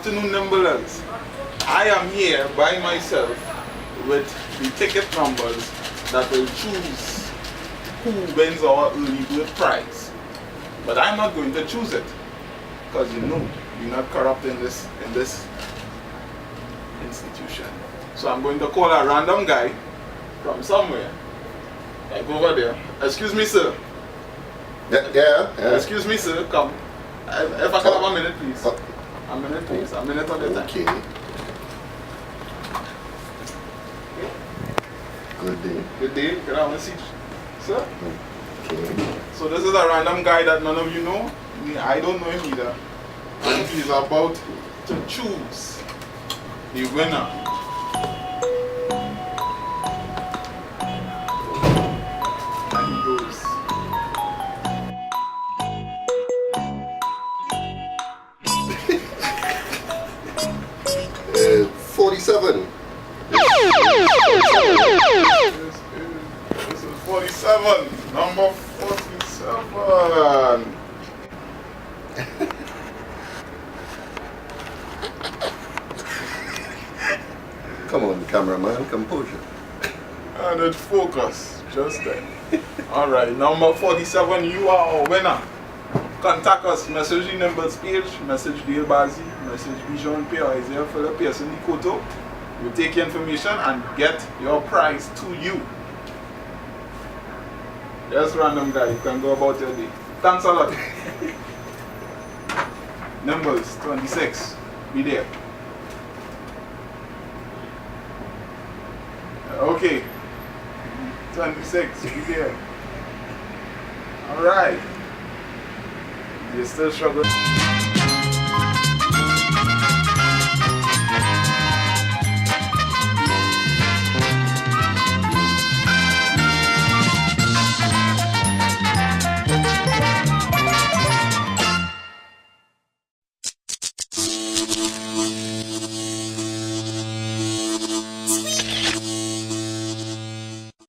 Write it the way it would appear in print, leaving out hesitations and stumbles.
afternoon, Nimblers. I am here by myself with the ticket numbers that will choose who wins our early bird prize. But I'm not going to choose it because you know you're not corrupt in this institution. So I'm going to call a random guy from somewhere. Like over there. Excuse me, sir. Yeah. Excuse me, sir. Come. If I can have a minute, please. A minute, please. A minute on the time. Okay. Good day. Good day. Can I have a seat, sir? Okay. So this is a random guy that none of you know. I don't know him either. And he's about to choose the winner. And he goes. 47. This is 47. Number 47. Come on, cameraman, composure. And it focus just there. Alright, number 47, you are our winner. Contact us, message the numbers page, message Dale Bazi, message Bijan P or Isaiah Philip Pearson Nikoto. We take your information and get your prize to you. Just random guy, you can go about your day. Thanks a lot. Numbers 26, be there. Okay, 26, be there. Alright. You're still struggling.